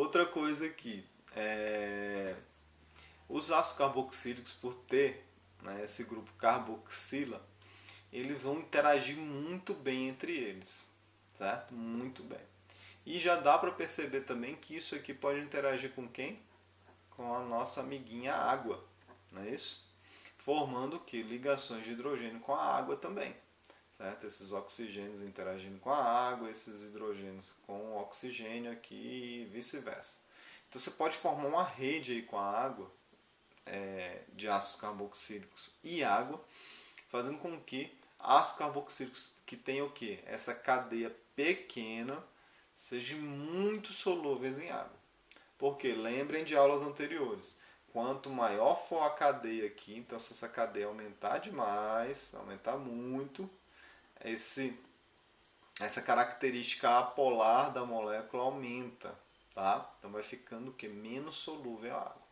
Outra coisa aqui, os ácidos carboxílicos, por ter, né, esse grupo carboxila, eles vão interagir muito bem entre eles, certo? Muito bem. E já dá para perceber também que isso aqui pode interagir com quem? Com a nossa amiguinha água, não é isso? Formando o que? Ligações de hidrogênio com a água também, certo? Esses oxigênios interagindo com a água, esses hidrogênios com o oxigênio aqui e vice-versa. Então você pode formar uma rede aí com a água, de ácidos carboxílicos e água, fazendo com que ácidos carboxílicos que tenham o que? Essa cadeia pequena sejam muito solúveis em água. Porque lembrem de aulas anteriores, quanto maior for a cadeia aqui, então se essa cadeia aumentar demais, aumentar muito, essa característica apolar da molécula aumenta, tá? Então vai ficando o que? Menos solúvel a água.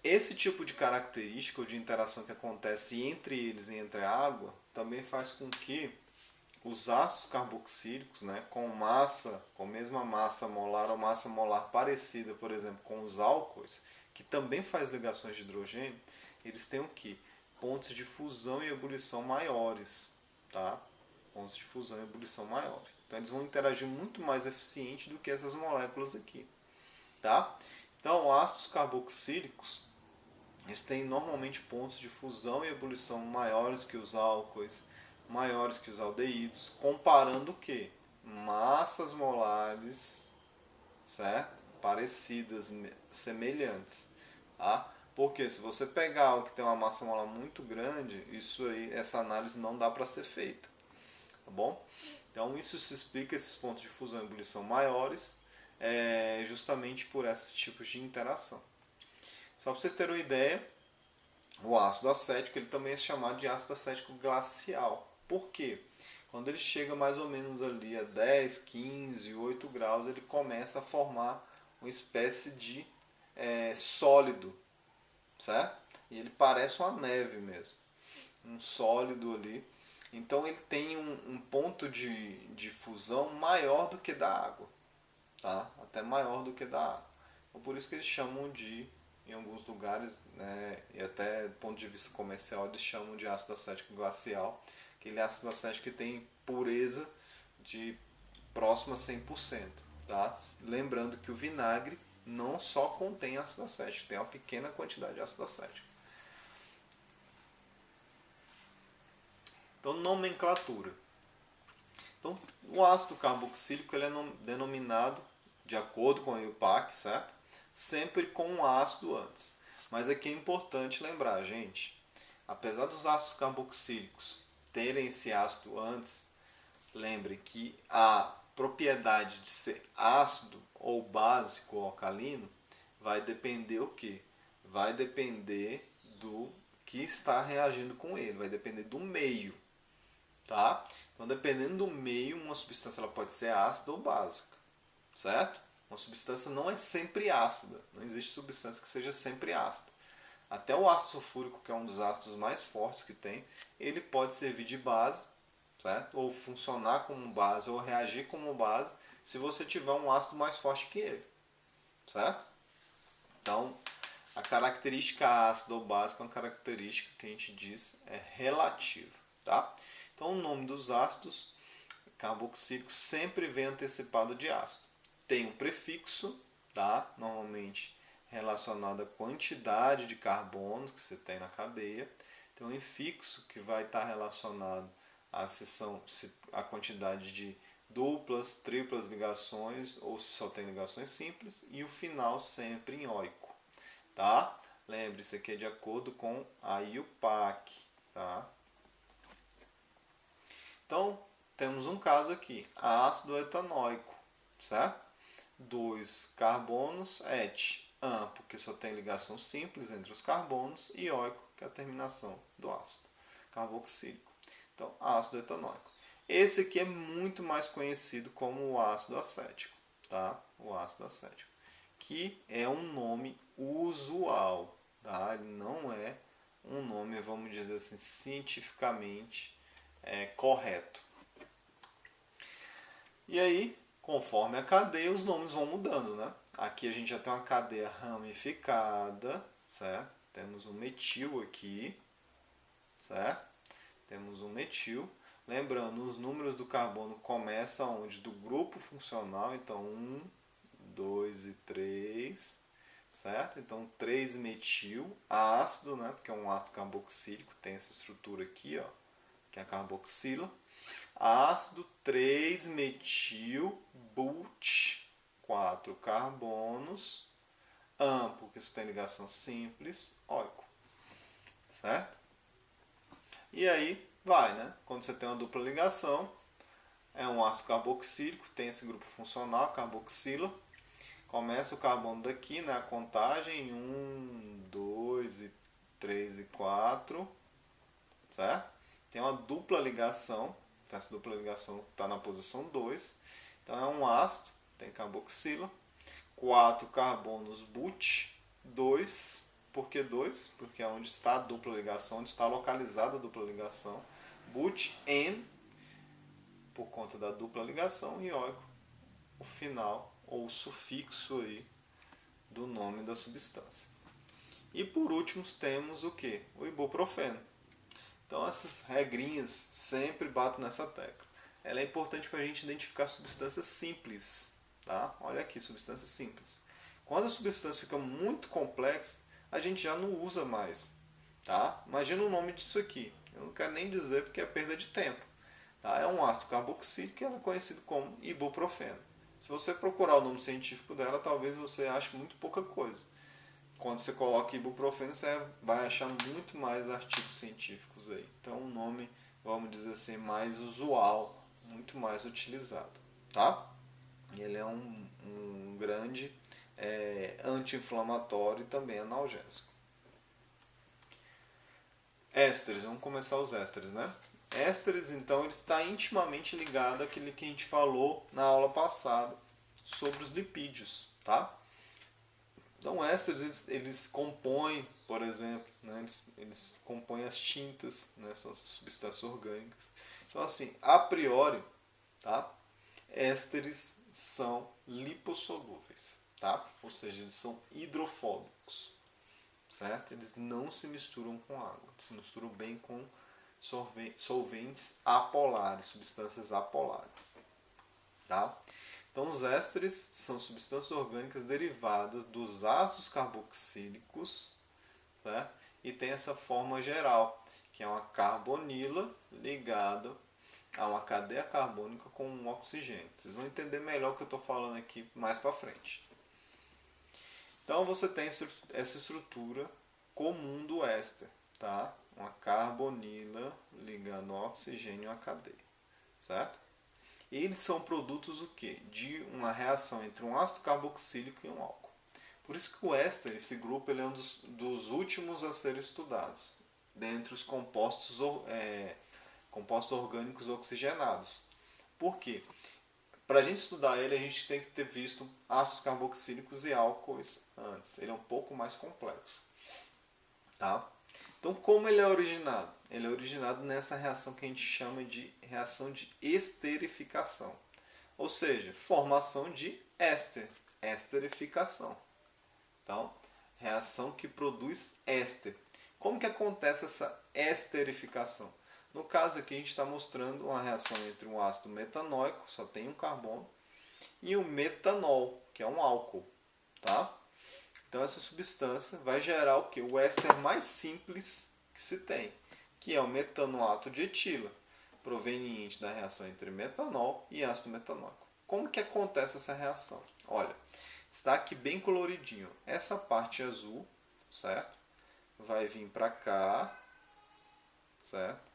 Esse tipo de característica ou de interação que acontece entre eles e entre a água também faz com que os ácidos carboxílicos, né, com a mesma massa molar ou massa molar parecida, por exemplo, com os álcoois, que também faz ligações de hidrogênio, eles têm o que? Pontos de fusão e ebulição maiores, tá? Pontos de fusão e ebulição maiores. Então eles vão interagir muito mais eficiente do que essas moléculas aqui, tá? Então, ácidos carboxílicos, eles têm normalmente pontos de fusão e ebulição maiores que os álcoois, maiores que os aldeídos, comparando o que? Massas molares, certo? Parecidas, semelhantes, tá? Porque se você pegar algo que tem uma massa molar muito grande, isso aí, essa análise não dá para ser feita, tá bom? Então isso se explica, esses pontos de fusão e ebulição maiores, justamente por esses tipos de interação. Só para vocês terem uma ideia, o ácido acético ele também é chamado de ácido acético glacial. Por quê? Quando ele chega mais ou menos ali a 10, 15, 8 graus, ele começa a formar uma espécie de sólido, certo? E ele parece uma neve mesmo, um sólido ali. Então ele tem um ponto de fusão maior do que da água, tá? Até maior do que da água. Então, por isso que eles chamam de, em alguns lugares, né, e até do ponto de vista comercial, eles chamam de ácido acético glacial, aquele ácido acético que tem pureza de próximo a 100%. Tá? Lembrando que o vinagre não só contém ácido acético, tem uma pequena quantidade de ácido acético. Então, nomenclatura. Então, o ácido carboxílico ele é denominado de acordo com o IUPAC, certo? Sempre com um ácido antes. Mas aqui é importante lembrar, gente, apesar dos ácidos carboxílicos terem esse ácido antes, lembre que a propriedade de ser ácido ou básico ou alcalino vai depender o quê? Vai depender do que está reagindo com ele, vai depender do meio, tá? Então, dependendo do meio, uma substância ela pode ser ácida ou básica, certo? Uma substância não é sempre ácida, não existe substância que seja sempre ácida. Até o ácido sulfúrico, que é um dos ácidos mais fortes que tem, ele pode servir de base, certo? Ou funcionar como base, ou reagir como base, se você tiver um ácido mais forte que ele, certo? Então, a característica ácida ou básica é uma característica que a gente diz é relativa, tá? Então, o nome dos ácidos carboxílicos sempre vem antecipado de ácido. Tem um prefixo, tá? Normalmente relacionado à quantidade de carbonos que você tem na cadeia. Tem um infixo que vai estar relacionado à seção, à quantidade de duplas, triplas ligações ou se só tem ligações simples, e o final sempre em oico, tá? Lembre-se que é de acordo com a IUPAC, tá? Então, temos um caso aqui, ácido etanóico, certo? 2 carbonos, et, an, porque só tem ligação simples entre os carbonos, e oico, que é a terminação do ácido carboxílico. Então, ácido etanóico. Esse aqui é muito mais conhecido como o ácido acético, tá? O ácido acético, que é um nome usual, tá? Ele não é um nome, vamos dizer assim, cientificamente correto. E aí, Conforme a cadeia, os nomes vão mudando, né? Aqui a gente já tem uma cadeia ramificada, certo? Temos um metil aqui, certo? Temos um metil. Lembrando, os números do carbono começam onde? Do grupo funcional, então 1, 2 e 3, certo? Então 3-metil, ácido, né? Porque é um ácido carboxílico, tem essa estrutura aqui, ó, que é a carboxila. Ácido 3-metil but, 4 carbonos, porque isso tem ligação simples, óico, certo? E aí vai, né? Quando você tem uma dupla ligação, é um ácido carboxílico, tem esse grupo funcional, carboxila. Começa o carbono daqui, né? A contagem, 1, 2, 3 e 4, certo? Tem uma dupla ligação, então essa dupla ligação está na posição 2. Então é um ácido, tem carboxila, 4 carbonos but, 2. Por que 2? Porque é onde está a dupla ligação, onde está localizada a dupla ligação. But-N, por conta da dupla ligação, e óico, o final, ou o sufixo aí do nome da substância. E por último temos o que? O ibuprofeno. Então essas regrinhas sempre batem nessa tecla. Ela é importante para a gente identificar substâncias simples. Tá? Olha aqui, substâncias simples. Quando a substância fica muito complexa, a gente já não usa mais. Tá? Imagina o nome disso aqui. Eu não quero nem dizer porque é perda de tempo. Tá? É um ácido carboxílico que é conhecido como ibuprofeno. Se você procurar o nome científico dela, talvez você ache muito pouca coisa. Quando você coloca ibuprofeno, você vai achar muito mais artigos científicos aí. Então, um nome, vamos dizer assim, mais usual, muito mais utilizado. Tá? Ele é um grande anti-inflamatório e também analgésico. Ésteres, vamos começar os ésteres, né? Ésteres, então, ele está intimamente ligado àquilo que a gente falou na aula passada sobre os lipídios, tá? Então, ésteres, eles compõem, por exemplo, né? Eles compõem as tintas, né? São as substâncias orgânicas. Então, assim, a priori, tá? Ésteres são lipossolúveis, tá? Ou seja, eles são hidrofóbicos, certo? Eles não se misturam com água, eles se misturam bem com solventes apolares, substâncias apolares, tá? Então, os ésteres são substâncias orgânicas derivadas dos ácidos carboxílicos, certo? E tem essa forma geral, que é uma carbonila ligada a uma cadeia carbônica com um oxigênio. Vocês vão entender melhor o que eu estou falando aqui mais para frente. Então, você tem essa estrutura comum do éster, tá? Uma carbonila ligando ao oxigênio à cadeia, certo? Eles são produtos o quê? De uma reação entre um ácido carboxílico e um álcool. Por isso que o éster, esse grupo, ele é um dos últimos a ser estudados dentre os compostos orgânicos oxigenados. Por quê? Para a gente estudar ele, a gente tem que ter visto ácidos carboxílicos e álcoois antes. Ele é um pouco mais complexo. Tá? Então, como ele é originado? Ele é originado nessa reação que a gente chama de reação de esterificação. Ou seja, formação de éster, esterificação. Então, reação que produz éster. Como que acontece essa esterificação? No caso aqui, a gente está mostrando uma reação entre um ácido metanóico, só tem um carbono, e um metanol, que é um álcool. Tá? Então, essa substância vai gerar o que? O éster mais simples que se tem, que é o metanoato de etila, proveniente da reação entre metanol e ácido metanóico. Como que acontece essa reação? Olha, está aqui bem coloridinho. Essa parte azul, certo? Vai vir para cá, certo?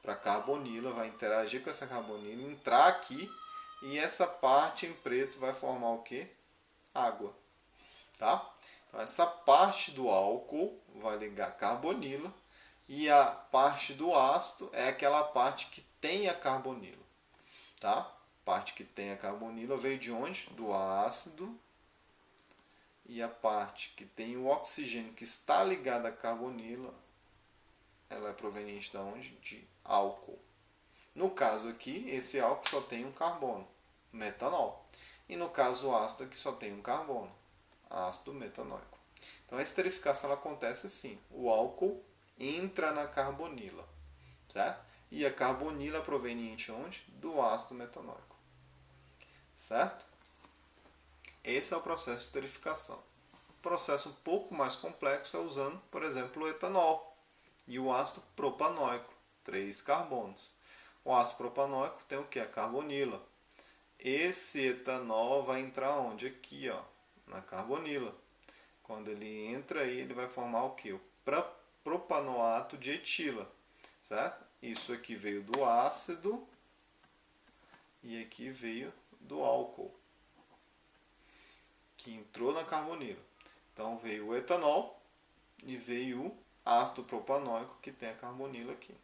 Para a carbonila, vai interagir com essa carbonila, entrar aqui, e essa parte em preto vai formar o que? Água. Tá? Então, essa parte do álcool vai ligar a carbonila, e a parte do ácido é aquela parte que tem a carbonila. Tá? A parte que tem a carbonila veio de onde? Do ácido. E a parte que tem o oxigênio que está ligado à carbonila, ela é proveniente de onde? De álcool. No caso aqui, esse álcool só tem um carbono, metanol. E no caso o ácido aqui só tem um carbono, ácido metanóico. Então a esterificação ela acontece assim, o álcool entra na carbonila, certo? E a carbonila é proveniente onde? Do ácido metanóico, certo? Esse é o processo de esterificação. O processo um pouco mais complexo é usando, por exemplo, o etanol e o ácido propanóico, 3 carbonos. O ácido propanóico tem o que? A carbonila. Esse etanol vai entrar onde? Aqui, ó, na carbonila. Quando ele entra aí, ele vai formar o que? O propanoato de etila, certo? Isso aqui veio do ácido e aqui veio do álcool, que entrou na carbonila. Então veio o etanol e veio o ácido propanóico, que tem a carbonila aqui.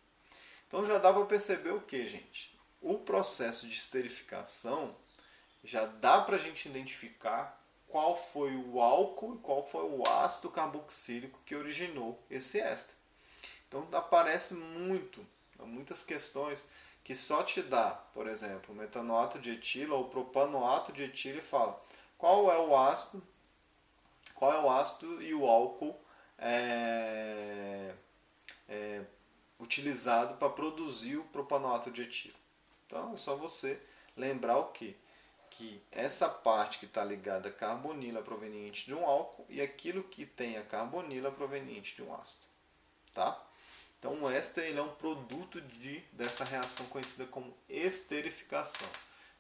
Então já dá para perceber o que, gente? O processo de esterificação já dá para a gente identificar qual foi o álcool e qual foi o ácido carboxílico que originou esse éster. Então aparece muitas questões que só te dá, por exemplo, metanoato de etila ou propanoato de etila e fala qual é o ácido e o álcool utilizado para produzir o propanoato de etila. Então é só você lembrar o quê? Que essa parte que está ligada à carbonila proveniente de um álcool e aquilo que tem a carbonila proveniente de um ácido. Tá? Então o éster ele é um produto dessa reação conhecida como esterificação,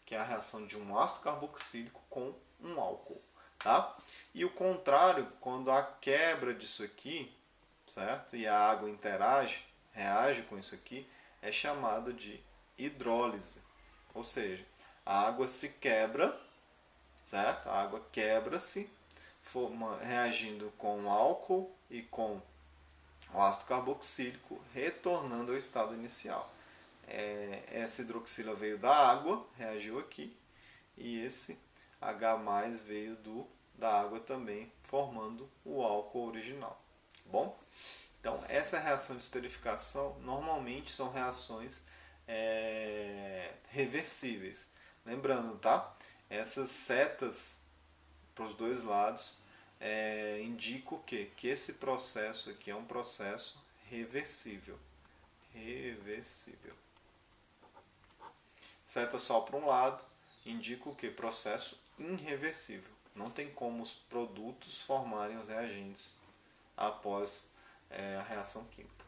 que é a reação de um ácido carboxílico com um álcool. Tá? E o contrário, quando há quebra disso aqui, certo? E a água reage com isso aqui, é chamado de hidrólise. Ou seja, a água se quebra, certo? A água quebra-se, reagindo com o álcool e com o ácido carboxílico, retornando ao estado inicial. Essa hidroxila veio da água, reagiu aqui, e esse H+ veio da água também, formando o álcool original. Bom? Então, essa reação de esterificação normalmente são reações reversíveis. Lembrando, tá? Essas setas para os dois lados indicam o quê? Que esse processo aqui é um processo reversível. Reversível. Seta só para um lado indica o quê? Processo irreversível. Não tem como os produtos formarem os reagentes após a reação química.